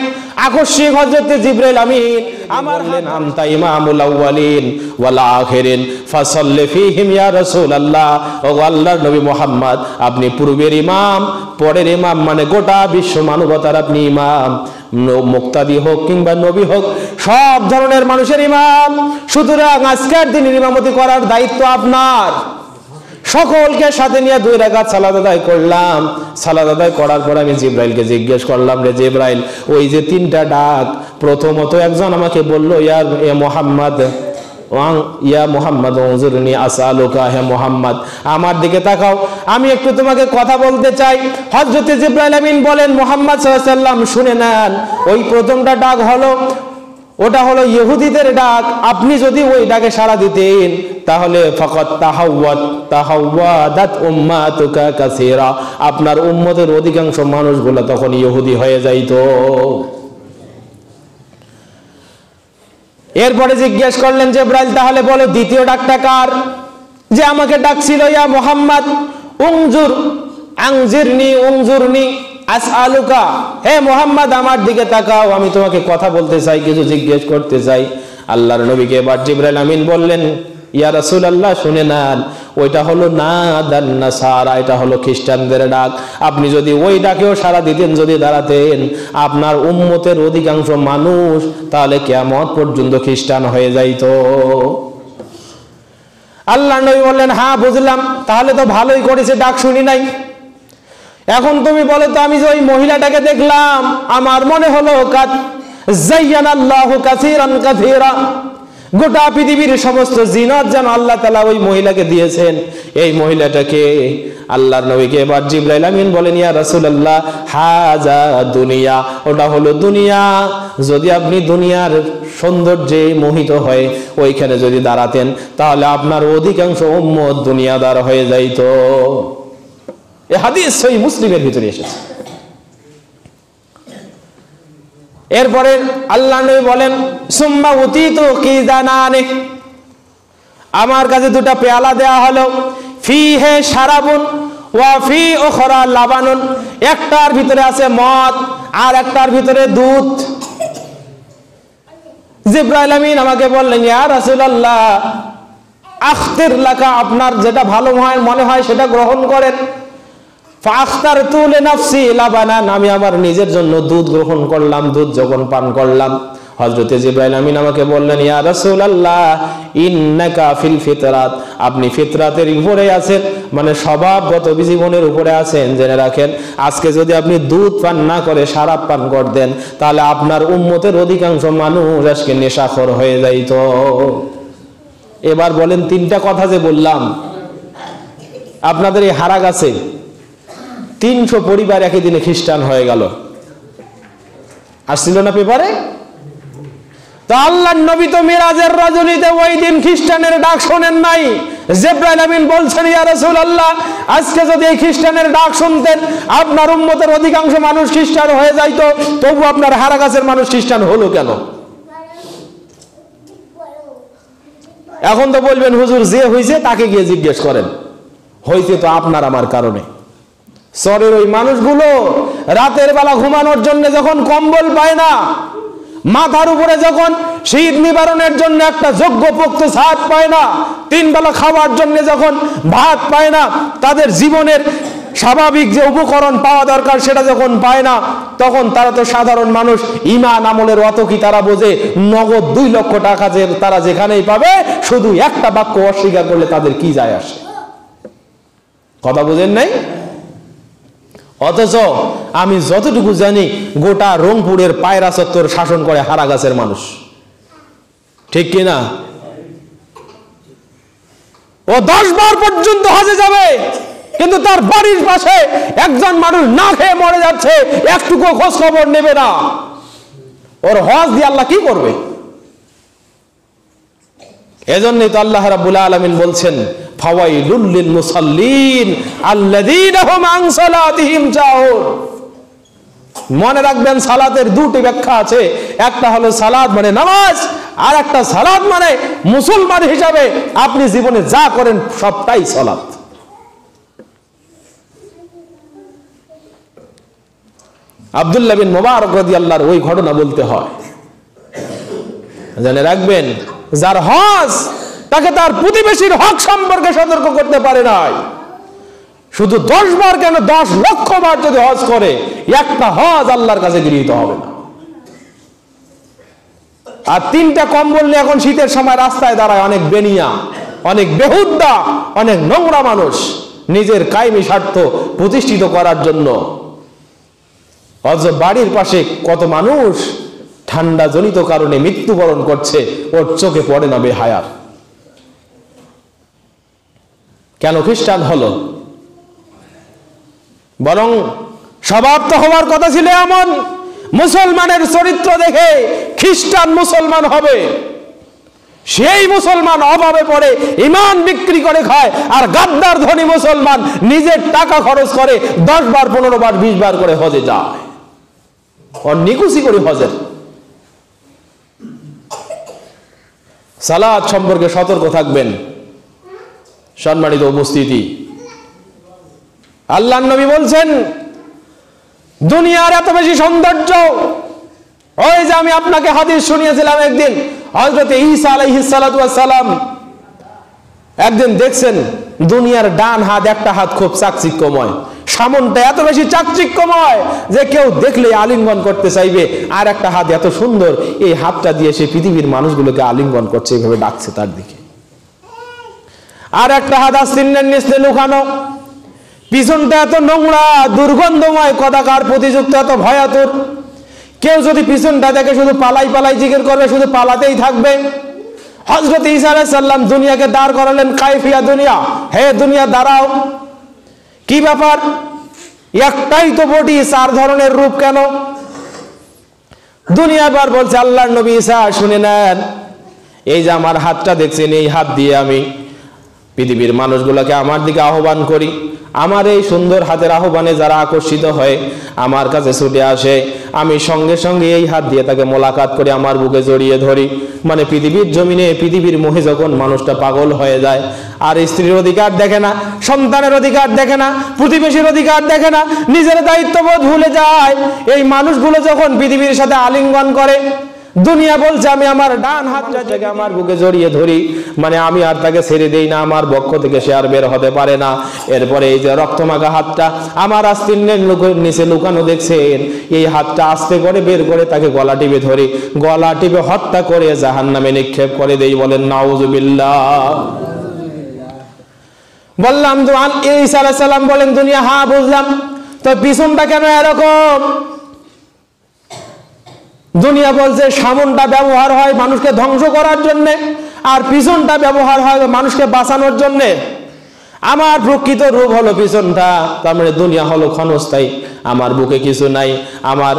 আকস্মিক হযরতে জিবরাইল আমিন আমার বললেন, আনতা ইমামুল আউয়ালিন ওয়াল আখিরিন ফাসাল্লি ফীহিম ইয়া রাসূলুল্লাহ, ও আল্লাহর নবী মুহাম্মদ, আপনি পূর্বের ইমাম, পরের ইমাম, মানে গোটা বিশ্ব মানবতার আপনি ইমাম। মুক্তাদি হোক কিংবা নবী হোক, সব ধরনের মানুষের ইমাম। সুতরাং আজকের দিনের ইমামতি করার দায়িত্ব আপনার। সকলকে সাথে নিয়ে 2 রাকাত সালাত আদায় করলাম। সালাত আদায় করার পর আমি জিবরাইলকে জিজ্ঞেস করলাম, রে জিবরাইল, ওই যে 3টা ডাক, প্রথমত একজন আমাকে বলল, ইয়া মুহাম্মদ, ইয়া মুহাম্মদ উনজুরনি আসআলুকা, হে মুহাম্মদ আমার দিকে তাকাও, আমি একটু তোমাকে কথা বলতে চাই। হযরতে জিবরাইল আমিন বলেন, মুহাম্মদ সাল্লাল্লাহু আলাইহি ওয়াসাল্লাম শুনে নেন, ওই প্রথমটা ডাক হলো, ওটা হলো ইহুদিদের ডাক। আপনি যদি ওই ডাকে সাড়া দিতেন তাহলে ফাকাত তাহাওয়াদাত উম্মাতুকা কাসীরা, আপনার উম্মতের অধিকাংশ মানুষগুলো তখন ইহুদি হয়ে যাইতো। এরপরে জিজ্ঞেস করলেন জিবরাইল, তাহলে বলো দ্বিতীয় ডাকটা কার? যে আমাকে ডাকছিল, ইয়া মুহাম্মদ উনজুর উনজুরনি আসআলুকা, হে মুহাম্মদ আমার দিকে তাকাও, আমি তোমাকে কথা বলতে চাই, কিছু জিজ্ঞেস করতে চাই। আল্লাহর নবীকে এবার জিবরাইল আমিন বললেন, ইয়া রাসূলুল্লাহ শুনে নেন, ওইটা হলো নাদান নাসারা, এটা হলো খ্রিস্টানদের ডাক। আপনি যদি ওই ডাকেও সাড়া দিতেন, যদি দাঁড়াতেন, আপনার উম্মতের অধিকাংশ মানুষ তাহলে কিয়ামত পর্যন্ত খ্রিস্টান হয়ে যাইতো। আল্লাহর নবী বললেন, হ্যাঁ বুঝলাম, তাহলে তো ভালোই করেছে ডাক শুনি নাই। এখন তুমি বলো তো, আমি যে ওই মহিলাটাকে দেখলাম, আমার মনে হলো যায়্যানাল্লাহু কাসীরান কাসীরা, গোটা পৃথিবীর সমস্ত জিনাত যেন আল্লাহ তাআলা ওই মহিলাকে দিয়েছেন। এই মহিলাটাকে আল্লাহর নবীকে এবার জিবরাইল আমিন বলেন, ইয়া রাসূলুল্লাহ হাজা দুনিয়া, ওটা হলো দুনিয়া। যদি আপনি দুনিয়ার সৌন্দর্যে মোহিত হয়ে ওইখানে যদি দাঁড়াতেন, তাহলে আপনার অধিকাংশ উম্মত দুনিয়াদার হয়ে যাইতো। এই হাদিস সহিহ মুসলিমের ভিতরে এসেছে। এরপরে আল্লাহ নবী বলেন, সুম্মা উতিতু কিদানানে, আমার কাছে 2টা পেয়ালা দেয়া হলো, ফিহে শারাবুন ওয়া ফি উখরা লাবানুন, একটার ভিতরে আছে মদ আর একটার ভিতরে দুধ। জিবরাইল আমিন আমাকে বললেন, ইয়া রাসূলুল্লাহ আখতির লাকা, আপনার যেটা ভালো মনে হয় সেটা গ্রহণ করেন। ফাখতারতু লিনাফসি লাবানান, আমি আমার নিজের জন্য দুধ গ্রহণ করলাম। দুধ যখন পান করলাম, হযরতে জিবরাইল আমিন আমাকে বললেন, ইয়া রাসূলুল্লাহ ইন্নাকা ফিল ফিতরাত, আপনি ফিতরাতের উপরে আছেন, মানে স্বভাবগত জীবনের উপরে আছেন। জেনে রাখেন, আজকে যদি আপনি দুধ পান না করে শরাব পান করতেন, তাহলে আপনার উম্মতের অধিকাংশ মানুষ আজকে নেশাখোর হয়ে যাইতো। এবার বলেন, তিনটা কথা যে বললাম, আপনাদের এই হারাগাছে 300 পরিবার একই দিনে খ্রিস্টান হয়ে গেল, আসছিল না পেপারে? তা আল্লাহর নবী তো মিরাজের রজনীতে ওই দিন খ্রিস্টানের ডাক শোনেন নাই। জিবরাইল আমিন বলছেন, ইয়া রাসূলুল্লাহ, আজকে যদি এই খ্রিস্টানের ডাক শুনতেন, আপনার উম্মতের অধিকাংশ মানুষ খ্রিস্টান হয়ে যাইতো, তবু আপনার হারাগাছের মানুষ খ্রিস্টান হলো কেন? এখন তো বলবেন, হুজুর যে হইছে তাকে গিয়ে জিজ্ঞেস করেন। হইছে তো আপনার আমার কারণে। শহরের ওই মানুষগুলো রাতের বেলা ঘুমানোর জন্য যখন কম্বল পায় না, মাথার উপরে যখন শীত নিবারণের জন্য একটা যোগ্য পোক্ত ছাদ পায় না, 3 বেলা খাওয়ার জন্য যখন ভাত পায় না, তাদের জীবনের স্বাভাবিক যে উপকরণ পাওয়া দরকার সেটা যখন পায় না, তখন তারা তো সাধারণ মানুষ, ঈমান আমলের অত কি তারা বোঝে? নগদ 2 লক্ষ টাকা যে তারা যেখানেই পাবে, শুধু একটা বাক্য অস্বীকার করলে তাদের কি যায় আসে? কথা বুঝেন নাই? অথচ আমি যতটুকু জানি, গোটা রংপুরের পায়রা চত্বর শাসন করে হারাগাছের মানুষ, ঠিক কিনা? ও 10 বার পর্যন্ত হজে যাবে, কিন্তু তার বাড়ির পাশে একজন মানুষ না খেয়ে মরে যাচ্ছে, একটুকু খোঁজ খবর নেবে না। ওর হজ দিয়ে আল্লাহ কি করবে? এজন্যই তো আল্লাহ রাব্বুল আলামিন বলছেন, ফাওয়াইলুল লিল মুসাল্লিন আল্লাযীনা হুম আন সালাতিহিম সাহুন। মনে রাখবেন, সালাতের 2টি ব্যাখ্যা আছে। একটা হলো সালাত মানে নামাজ, আর একটা সালাত মানে মুসলমান হিসাবে আপনি জীবনে যা করেন সবটাই সালাত। আব্দুল্লাহ বিন মুবারক রাদিয়াল্লাহু আনহু ওই ঘটনা বলতে হয়। জেনে রাখবেন, যার হজ, তাকে তার প্রতিবেশীর হক সম্পর্কে সতর্ক করতে পারে নাই। শুধু 10 বার কেন, 10 লক্ষ বার যদি হজ করে, একটা হজ আল্লাহর কাছে গৃহীত হবে না। আর 3টা কম্বল নিয়ে এখন শীতের সময় রাস্তায় দাঁড়ায় অনেক বেনিয়া, অনেক বেহুদ্দা, অনেক নোংরা মানুষ, নিজের কায়েমি স্বার্থ প্রতিষ্ঠিত করার জন্য। অথচ বাড়ির পাশে কত মানুষ ঠান্ডা জনিত কারণে মৃত্যুবরণ করছে, ওর চোখে পড়ে না বেহায়ার। কেন খ্রিস্টান হলো? বরং স্বভাব তো হওয়ার কথা ছিল এমন, মুসলমানের চরিত্র দেখে খ্রিস্টান মুসলমান হবে। সেই মুসলমান অভাবে পড়ে ঈমান বিক্রি করে খায়, আর গাদ্দার ধনী মুসলমান নিজের টাকা খরচ করে 10 বার 15 বার 20 বার করে হজে যায়। ওর নিকুচি করে হজের। সালাত সম্পর্কে সতর্ক থাকবেন। সম্মানিত উপস্থিতি, আল্লাহর নবী বলছেন, দুনিয়ার এত বেশি সৌন্দর্য, ওই যে আমি আপনাকে হাদিস শুনিয়েছিলাম একদিন, হযরত ঈসা আলাইহিস সালাতু ওয়াস সালাম একদিন দেখছেন দুনিয়ার ডান হাত, একটা হাত খুব চাকচিক্যময়, সামনটা এত বেশি চাকচিক্যময় যে কেউ দেখলে আলিঙ্গন করতে চাইবে, আর একটা হাত এত সুন্দর, এই হাতটা দিয়ে সে পৃথিবীর মানুষগুলোকে আলিঙ্গন করছে, এইভাবে ডাকছে তার দিকে। আর একটা হাত আস্তিনের নিচে লুকানো, পিছনটা এত নোংরা, দুর্গন্ধময়, কদাকার প্রতিযুক্ত, এত ভয়াতুর, কেউ যদি পিছনটা দেখে শুধু পালাই পালাই জিকির করবে, শুধু পালাতেই থাকবে। হযরত ঈসা আলাইহিস সালাম দুনিয়াকে দাঁড় করালেন, কাইফিয়া দুনিয়া, হে দুনিয়া দাঁড়াও, কি ব্যাপার? একটাই তো বডি, 4 ধরনের রূপ কেন? দুনিয়া এবার বলছে, আল্লাহর নবী ঈসা শুনে নেন, এই যে আমার হাতটা দেখছেন, এই হাত দিয়ে আমি পৃথিবীর মানুষগুলোকে আমার দিকে আহ্বান করি। আমার এই সুন্দর হাতের আহ্বানে যারা আকর্ষিত হয়, আমার কাছে ছুটে আসে, আমি সঙ্গে সঙ্গে এই হাত দিয়ে তাকে মোলাকাত করে আমার বুকে জড়িয়ে ধরি। মানে পৃথিবীর জমিনে, পৃথিবীর মোহে যখন মানুষটা পাগল হয়ে যায়, আর স্ত্রীর অধিকার দেখে না, সন্তানের অধিকার দেখে না, প্রতিবেশীর অধিকার দেখে না, নিজের দায়িত্ববোধ ভুলে যায়, এই মানুষগুলো যখন পৃথিবীর সাথে আলিঙ্গন করে, দুনিয়া বলছে আমি আমার ডান হাতটা থেকে আমার বুকে জড়িয়ে ধরি, মানে আমি আর তাকে ছেড়ে দেই না, আমার বক্ষ থেকে সে আর বের হতে পারে না। এরপরে এই যে রক্তমাখা হাতটা আমার আস্তিনের নিচে লুকানো দেখছেন, এই হাতটা আস্তে করে বের করে তাকে গলা টিপে ধরি, গলা টিপে হত্যা করে জাহান্নামে নিক্ষেপ করে দেই। বলেন নাউজুবিল্লাহ। বললাম তো ঈসা আলাইহিস সালাম বলেন, দুনিয়া হ্যাঁ বুঝলাম, তো পিছনটা কেন এরকম? দুনিয়া বলছে সামনটা ব্যবহার হয় মানুষকে ধ্বংস করার জন্য, আর পিছনটা ব্যবহার হয় মানুষকে বাঁচানোর জন্যে। আমার প্রকৃত রূপ হলো পিছনটা, তার মানে দুনিয়া হলো ক্ষণস্থায়ী, আমার বুকে কিছু নাই, আমার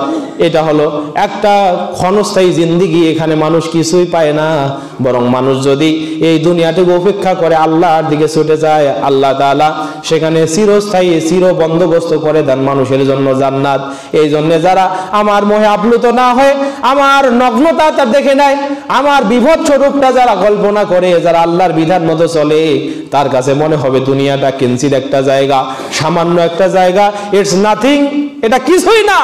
এটা হলো একটা ক্ষণস্থায়ী জিন্দিগি, এখানে মানুষ কিছুই পায় না। বরং মানুষ যদি এই দুনিয়াটাকে উপেক্ষা করে আল্লাহর দিকে ছুটে যায়, আল্লাহ তাআলা সেখানে চিরস্থায়ী চির বন্দোবস্ত করে দেন মানুষের জন্য জান্নাত। এই জন্য যারা আমার মোহে আপ্লুত না হয়ে আমার নগ্নতা তা দেখে নেয়, আমার বিভৎস রূপটা যারা কল্পনা করে, যারা আল্লাহর বিধান মতো চলে, তার কাছে মনে হবে দুনিয়াটা কিঞ্চিত একটা জায়গা, সামান্য একটা জায়গা, ইটস নাথিং, এটা কিছুই না।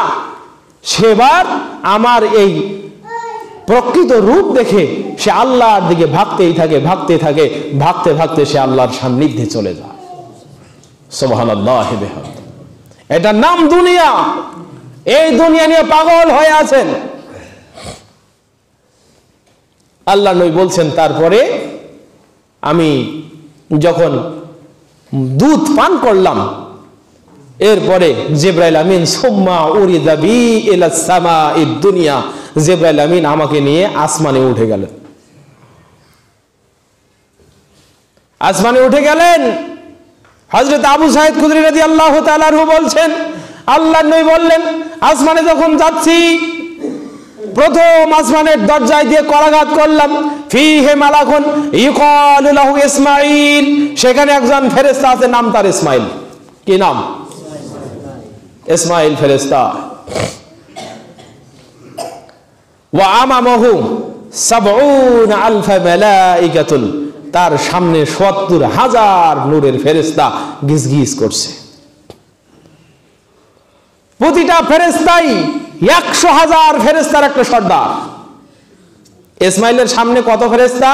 সেবার আমার এই প্রকৃত রূপ দেখে সে আল্লাহর দিকে ভাগতেই থাকে, ভাগতে থাকে, ভাগতে ভাগতে সে আল্লাহর সান্নিধ্যে চলে যায়। সুবহানাল্লাহ বিহামদিহি। এটার নাম দুনিয়া। এই দুনিয়া নিয়ে পাগল হয়ে আছেন। আল্লাহ নবী বলছেন, তারপরে আমি যখন দুধ পান করলাম, এরপরে জিবরাইল আমিন সুম্মা উরিদা বি ইলা সামাঈদ দুনিয়া, জিবরাইল আমিন আমাকে নিয়ে আসমানে উঠে গেলেন। আসমানে উঠে গেলেন। হযরত আবু সাঈদ খুদরী রাদিয়াল্লাহু তাআলা আনহু বলছেন, আল্লাহর নবী বললেন, আসমানে যখন যাচ্ছি, প্রথম আসমানের দরজায় দিয়ে করাঘাত করলাম, ফিহে মালাকুন ইউকালু লাহু ইসমাঈল, সেখানে একজন ফেরেশতা আছে, নাম তার ইসমাঈল। কি নাম? ইসমাঈল ফেরেশতা। ওয়া আমামাহু ৭০ আলফ মালাইকাতুন, তার সামনে ৭০,০০০ নূরের ফেরেশতা গিজগিজ করছে। প্রতিটা ফেরেশতাই ১০০,০০০ ফেরেশতার একটা সর্দার। ইসমাইলের সামনে কত ফেরেশতা?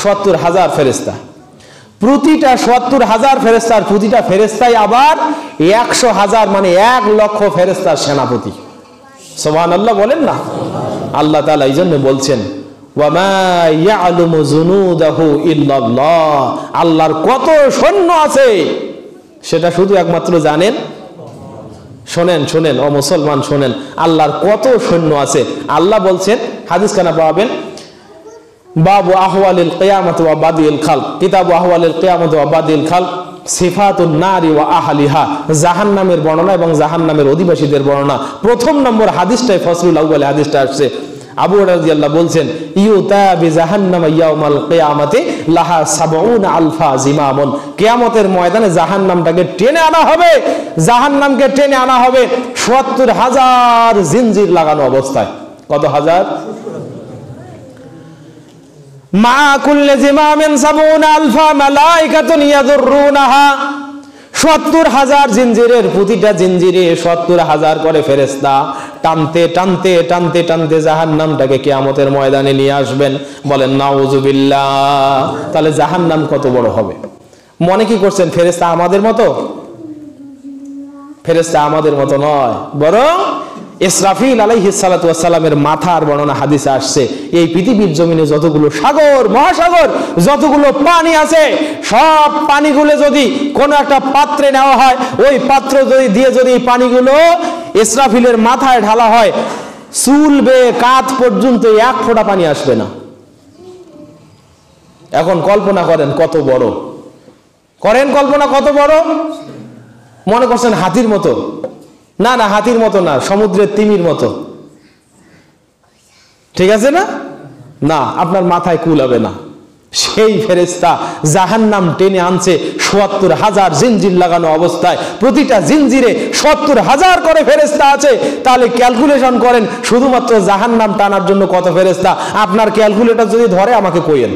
৭০,০০০ ফেরেশতা। প্রতিটা ৭০,০০০ ফেরেশতার প্রতিটা ফেরেশতাই আবার ১০০,০০০, মানে ১,০০,০০০ ফেরেশতার সেনাপতি। সুবহানাল্লাহ বলেন না। আল্লাহ তাআলা এই জন্য বলছেন, ওয়া মা ইয়া'লামু জুনুদাহু ইল্লাল্লাহ, আল্লাহর কত সৈন্য আছে সেটা শুধু একমাত্র জানেন। শোনেন শোনেন ও মুসলমান শোনেন, আল্লাহর কত সৈন্য আছে। আল্লাহ বলছেন, হাদিস কানা পাবেন, বাবু আহওয়ালিল কিয়ামত ওয়া বাদিল খালক, কিতাবু আহওয়ালিল কিয়ামত ওয়া বাদিল খালক, সিফাতুন নারি ওয়া আহলিহা, জাহান্নামের বর্ণনা এবং জাহান্নামের অধিবাসীদের বর্ণনা। প্রথম নম্বর হাদিসটাই ফসলুল আউয়ালে হাদিসটা আসছে। আবু হুরায়রা রাদিয়াল্লাহু বলছেন, ইউতা বিজাহান্নাম ইয়াউমাল কিয়ামাতি লাহা ৭০ আলফা জিমামুন, কিয়ামতের ময়দানে জাহান্নামটাকে টেনে আনা হবে, জাহান্নামকে টেনে আনা হবে ৭০,০০০ জিনজির লাগানো অবস্থায়। কত হাজার? মা কুল্লি জিমামিন ৭০ আলফা মালাইকাতুন ইয়াদুরুনাহা, ৭০,০০০ জিনজিরের প্রতিটা জিনজিরে ৭০,০০০ করে ফেরেশতা টানতে টানতে টানতে টানতে জাহান্নামটাকে কিয়ামতের ময়দানে নিয়ে আসবেন। বলেন নাউযুবিল্লাহ। তাহলে জাহান্নাম কত বড় হবে? মনে কি করছেন ফেরেশতা আমাদের মতো? ফেরেশতা আমাদের মতো নয়, বরং ইসরাফিল আলাইহিস সালাতু ওয়াস সালামের মাথার বর্ণনা হাদিসে আসছে। এই পৃথিবীর জমিনে যতগুলো সাগর মহাসাগর, যতগুলো পানি আছে, সব পানিগুলো যদি কোনো একটা পাত্রে নেওয়া হয়, ওই পাত্র দিয়ে যদি এই পানিগুলো ইসরাফিলের মাথায় ঢালা হয়, চুল বেয়ে কাঁধ পর্যন্ত ১ ফোঁটা পানি আসবে না। এখন কল্পনা করেন কত বড়, করেন কল্পনা কত বড়। মনে করছেন হাতির মতো? না না, হাতির মতো না, সমুদ্রের তিমির মতো। ঠিক আছে না? না, আপনার মাথায় কুলাবে না। সেই ফেরেশতা জাহান্নাম টেনে আনছে ৭০,০০০ জিনজির লাগানো অবস্থায়, প্রতিটা জিনজিরে ৭০,০০০ করে ফেরেশতা আছে। তাহলে ক্যালকুলেশন করেন শুধুমাত্র জাহান্নাম টানার জন্য কত ফেরেশতা। আপনার ক্যালকুলেটর যদি ধরে আমাকে কইেন।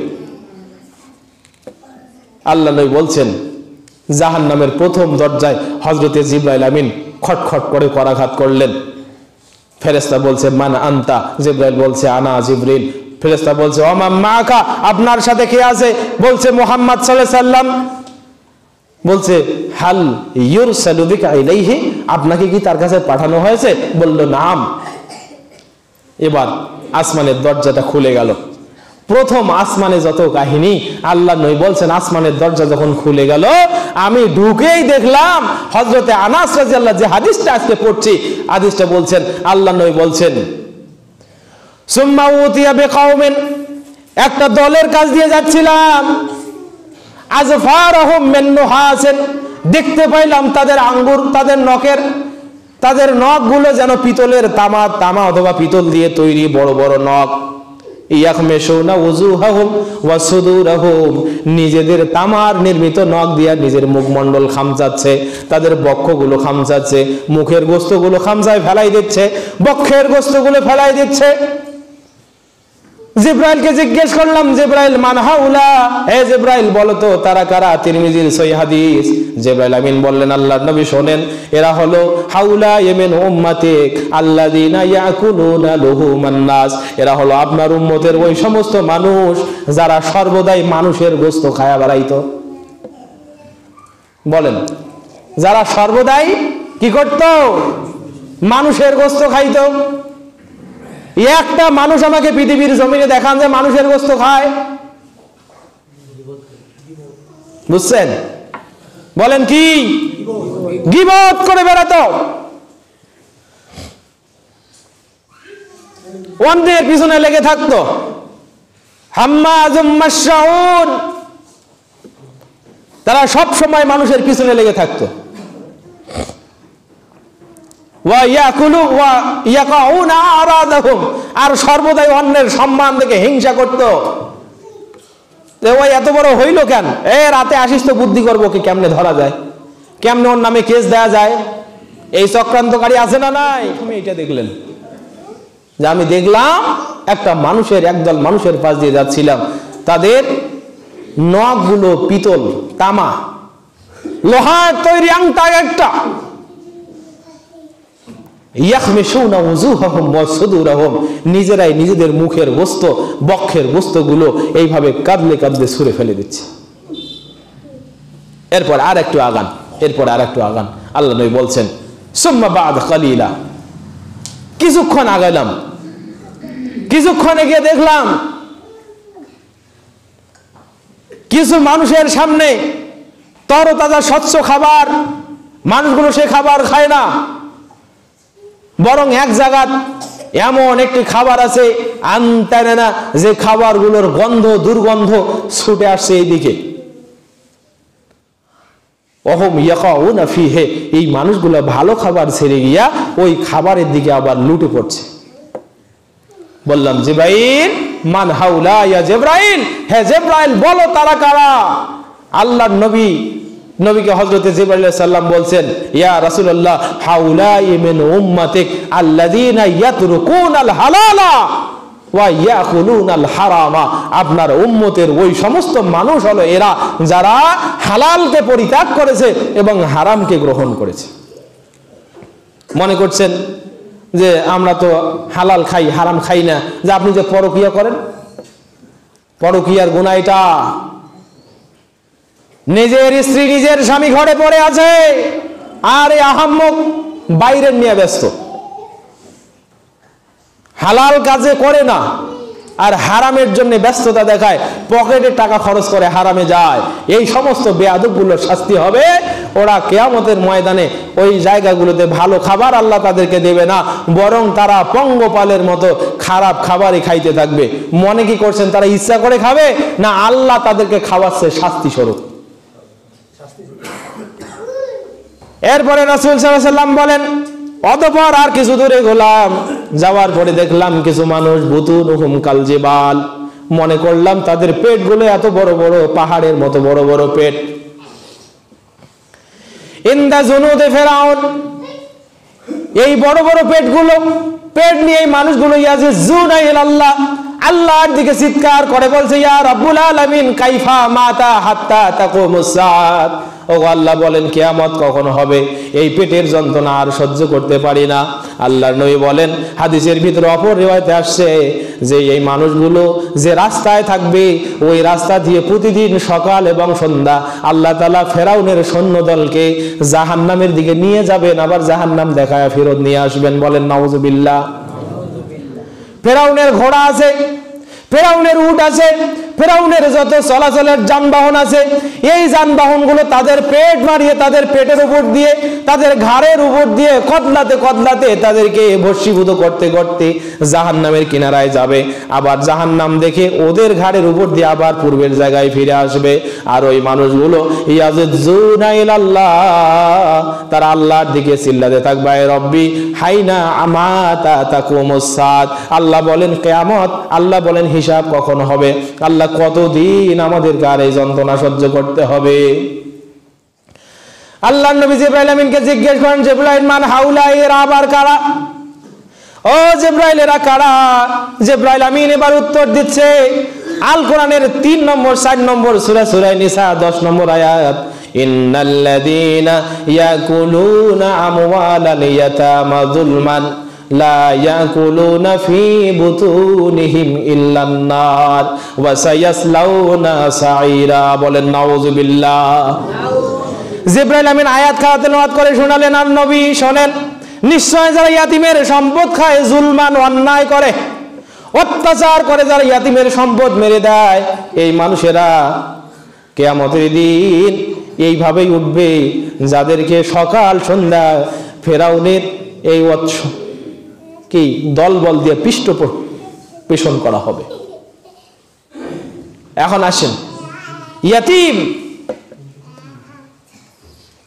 আল্লাহ নবী বলছেন, জাহান্নামের প্রথম দরজায় হযরতে জিবরাইল আমিন খটখট করে করাঘাত করলেন। ফেরেশতা বলছে, মান আনতা? জিবরাইল বলছে, আনা জিবরিল। ফেরেশতা বলছে, ওমা মাকা, আপনার সাথে কে আছে? বলছে, মুহাম্মদ সাল্লাল্লাহু আলাইহি সাল্লাম। বলছে, হাল ইউরসালু বিকা ইলাইহি, আপনাকে কি তার কাছে পাঠানো হয়েছে? বলল, নাম। এবার আসমানের দরজাটা খুলে গেল। প্রথম আসমানে যত কাহিনী, আল্লাহ নবী বলছেন, আসমানের দরজা যখন খুলে গেল, আমি ঢুকেই দেখলাম হযরতে আনাস রাদিয়াল্লাহু, যে হাদিসটা আজকে পড়ছি, হাদিসটা বলছেন, আল্লাহ নবী বলছেন, সুম্মা উতিয়া বিকাউমিন, একটা দলের কাছ দিয়ে যাচ্ছিলাম, আজফারহুম মিন নুহাসিন, দেখতে পাইলাম তাদের আঙ্গুর, তাদের নখগুলো যেন পিতলের তামা অথবা পিতল দিয়ে তৈরি বড় বড় নখ। ইয়াখমিশুনা উজুহাহুম ওয়া সুদুরহুম, নিজেদের তামার নির্মিত নখ দিয়ে নিজের মুখমণ্ডল খামচাচ্ছে, তাদের বক্ষগুলো খামচাচ্ছে, মুখের গোস্তগুলো খামচায় ফেলাই দিচ্ছে, বক্ষের গোস্তগুলো ফেলাই দিচ্ছে। জিব্রাইলকে জিজ্ঞেস করলাম, জিব্রাইল মান হাউলা, হে জিব্রাইল বলো তো তারা কারা? তিরমিজির সহিহ হাদিস। জিব্রাইল আমিন বললেন, আল্লাহর নবী শোনেন, এরা হলো হাউলা মিন উম্মাতিক আল্লাযিনা ইয়াকুলুনা লুহুমান নাস, এরা হলো আপনার উম্মতের ওই সমস্ত মানুষ যারা সর্বদাই মানুষের গোশত খায়া বেড়াইতো। বলেন, যারা সর্বদাই কি করত? মানুষের গোশত খাইতো। একটা মানুষ আমাকে পৃথিবীর জমিনে দেখান যে মানুষের গোশত খায়? বুঝছেন? বলেন কি? গীবত করে বেড়াতো, অন্যের পিছনে লেগে থাকতো, হাম্মাজুম মাশাউন, তারা সব সময় মানুষের পিছনে লেগে থাকতো। আর সর্বদাই অন্যের সম্মান দেখে হিংসা করত। ওই এত বড় হইল কেন? রাতে আসিস তো বুদ্ধি করবো কি কেমনে ধরা যায়, কেমনে ওর নামে কেস দেয়া যায়, এই চক্রান্তকারী আছে না নাই? তুমি এটা দেখলেন যে আমি দেখলাম একটা মানুষের, একদল মানুষের পাশ দিয়ে যাচ্ছিলাম, তাদের নখগুলো পিতল, তামা, লোহার তৈরি আংটা একটা। ইয়াখমিশুনা উজুহাহুম ওয়া সুদুরহুম, নিজেরাই নিজেদের মুখের গোশত, বক্ষের গোশতগুলো এইভাবে কাঁদলে কাঁদলে ছুঁড়ে ফেলে দিচ্ছে। এরপর আর একটু আগান, আল্লাহ নবী বলছেন, সুম্মা বা'দ কালিলা, কিছুক্ষণ আগাইলাম, কিছুক্ষণ এগিয়ে দেখলাম কিছু মানুষের সামনে তরতাজা স্বচ্ছ খাবার, মানুষগুলো সে খাবার খায় না, বরং এক জায়গায় এমন একটি খাবার আছে আনতানে না, যে খাবারগুলোর গন্ধ, দুর্গন্ধ ছুটে আসছে এইদিকে। অহম ইয়াকাউনা ফিহি, এই মানুষগুলো ভালো খাবার ছেড়ে গিয়া ওই খাবারের দিকে আবার লুটে পড়ছে। বললাম, জিব্রাইল মান হাউলা ইয়া জিব্রাইল, হে জিব্রাইল বলো তারা কারা? আল্লাহর নবীকে হযরতে জিবরাইল আলাইহিস সালাম বলছেন, ইয়া রাসূলুল্লাহ, হাউলাই মিন উম্মাতিক আল্লাযীনা ইয়াতরুকুনাল হালালা ওয়া ইয়াকুলুনাল হারামা, আপনার উম্মতের ওই সমস্ত মানুষ হলো এরা যারা হালালকে পরিত্যাগ করেছে এবং হারামকে গ্রহণ করেছে। মনে করছেন যে আমরা তো হালাল খাই, হারাম খাই না, যে আপনি যে পরকিয়া করেন, পরকিয়ার গুনাহ এটা। নিজের স্ত্রী, নিজের স্বামী ঘরে পড়ে আছে, আর এই আহাম্মক বাইরের নিয়ে ব্যস্ত, হালাল কাজে করে না, আর হারামের জন্য ব্যস্ততা দেখায়, পকেটে টাকা খরচ করে হারামে যায়। এই সমস্ত বেয়াদবগুলোর শাস্তি হবে, ওরা কিয়ামতের ময়দানে ওই জায়গাগুলোতে ভালো খাবার আল্লাহ তাদেরকে দেবে না, বরং তারা পঙ্গপালের মতো খারাপ খাবারই খাইতে থাকবে। মনে কি করছেন তারা ইচ্ছা করে খাবে? না, আল্লাহ তাদেরকে খাওয়াচ্ছে শাস্তি স্বরূপ। এরপরে রাসূল সাল্লাল্লাহু আলাইহি ওয়াসাল্লাম বলেন, অতঃপর আর কিছু দূরে গেলাম, যাওয়ার পরে দেখলাম কিছু মানুষ বুতুনুহুম কাল জিবাল, মনে করলাম তাদের পেটগুলো এত বড় বড়, পাহাড়ের মতো বড় বড় পেট। ইনদা জুনুদে ফিরাউন, এই বড় বড় পেটগুলো, পেট নিয়ে এই মানুষগুলো ইয়াজিজুনা ইলাল্লাহ, আল্লাহর দিকে চিৎকার করে বলছে, ইয়া রাব্বুল আলামিন কাইফা মাতা হাত্তা তাকুমুস সাআত, ও আল্লাহ বলেন কিয়ামত কখন হবে? এই পেটের যন্ত্রণা আর সহ্য করতে পারি না। আল্লাহর নবী বলেন, হাদিসের ভিতরে অপর রিওয়ায়াতে আসছে যে এই মানুষগুলো যে রাস্তায় থাকবে, ওই রাস্তা দিয়ে প্রতিদিন সকাল এবং সন্ধ্যা আল্লাহ তাআলা ফেরাউনের সৈন্যদলকে জাহান্নামের দিকে নিয়ে যাবেন, আবার জাহান্নাম দেখায় ফেরত নিয়ে আসবেন। বলেন নাউজুবিল্লাহ। ফেরাউনের ঘোড়া আছে, ফেরাউনের উট আছে, ফেরাউনের যত চলাচলের যানবাহন আছে, এই যানবাহনগুলো তাদের পেট মারিয়ে, তাদের পেটের উপর দিয়ে, তাদের ঘাড়ের উপর দিয়ে কদলাতে কদলাতে তাদেরকে ভস্মীভূত করতে করতে জাহান্নামের কিনারায় যাবে। আবার জাহান্নাম দেখে ওদের ঘাড়ের উপর দিয়ে আবার পূর্বের জায়গায় ফিরে আসবে। আর ওই মানুষগুলো ইয়াজুনা ইলাল্লাহ, তারা আল্লাহর দিকে চিল্লাতে থাকবে, রব্বি হাইনা আমাতা তাকুমুস সাত। আল্লাহ বলেন কিয়ামত, আল্লাহ বলেন হিসাব কখন হবে, আল্লাহ কতদিন আমাদেরকে আর এই যন্ত্রণা সহ্য করতে হবে। আল্লাহ নবী জিবরাইল আমিনকে জিজ্ঞেস করেন, জিবরাইল মান হাউলা, এরা আবার কারা? ও জিবরাইল এরা কারা? জিবরাইল আমিন এবার উত্তর দিচ্ছে আল কোরআনের 3 নম্বর 4 নম্বর সূরা, সূরা নিসা 10 নম্বর আয়াত, ইন্নাল্লাযীনা ইয়াকুলুনা আমওয়ালাল ইয়াতামা যুলমান লা ইয়াকুলুনা ফি বুতুনিহিম ইল্লান নার ওয়া সায়াসলাউনা সাঈরা। বলেন নাউযুবিল্লাহ। জিবরাইল আমিন আয়াত খারাপ তেলাওয়াত করে শোনালেন, আর নবী শোনেন, নিশ্চয় যারা ইয়াতিমের সম্পদ খায়, জুলমান অন্যায় করে, অত্যাচার করে, যারা ইয়াতিমের সম্পদ মেরে দেয়, এই মানুষেরা কিয়ামতের দিন এইভাবেই উঠবে, যাদেরকে সকাল সন্ধ্যা ফেরাউনের এই কি দলবল দিয়ে পৃষ্ঠপোষণ করা হবে। এখন আসেন, ইয়াতিম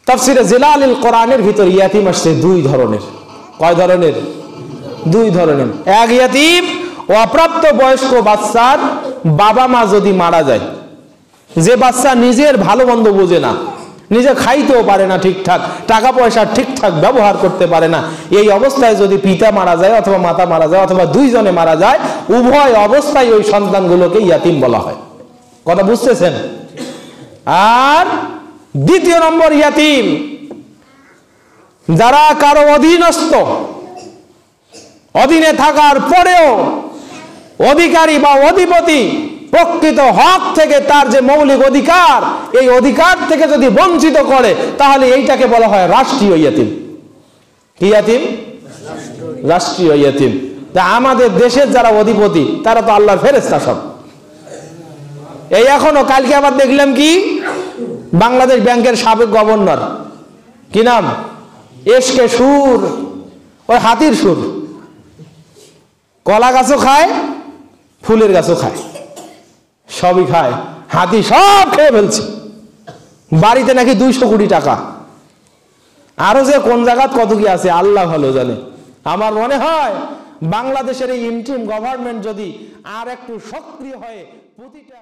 তাফসিরে জিলালিল কোরআনের ভিতর ইয়াতিম আসছে 2 ধরনের। কয় ধরনের? 2 ধরনের। এক ইয়াতিম, অপ্রাপ্ত বয়স্ক বাচ্চার বাবা মা যদি মারা যায়, যে বাচ্চা নিজের ভালো মন্দ বোঝে না, নিজে খাইতেও পারে না ঠিকঠাক, টাকা পয়সা ঠিকঠাক ব্যবহার করতে পারে না, এই অবস্থায় যদি পিতা মারা যায় অথবা মাতা মারা যায় অথবা 2 জনে মারা যায়, উভয় অবস্থায় ওই সন্তানগুলোকে ইয়াতিম বলা হয়। কথা বুঝতেছেন? আর 2 নম্বর ইয়াতিম, যারা কারো অধীনস্থ, অধীনে থাকার পরেও অধিকারী বা অধিপতি প্রকৃত হক থেকে তার যে মৌলিক অধিকার, এই অধিকার থেকে যদি বঞ্চিত করে, তাহলে এইটাকে বলা হয় রাষ্ট্রীয় ইয়াতিম। কি ইয়াতিম? রাষ্ট্রীয় ইয়াতিম। তা আমাদের দেশের যারা অধিপতি, তারা তো আল্লাহর ফেরেশতা সব। এই এখনো কালকে আবার দেখলাম কি, বাংলাদেশ ব্যাংকের সাবেক গভর্নর, কি নাম, এসকে সুর, ওই হাতির সুর, কলা গাছও খায়, ফুলের গাছও খায়, সবই খায়, হাতি সব খেয়ে ফেলছে, বাড়িতে নাকি 200 কোটি টাকা, আরো যে কোন জায়গায় কত কি আছে আল্লাহ ভালো জানে। আমার মনে হয় বাংলাদেশের এই ইন্টিম গভর্নমেন্ট যদি আর একটু সক্রিয় হয়ে প্রতিটা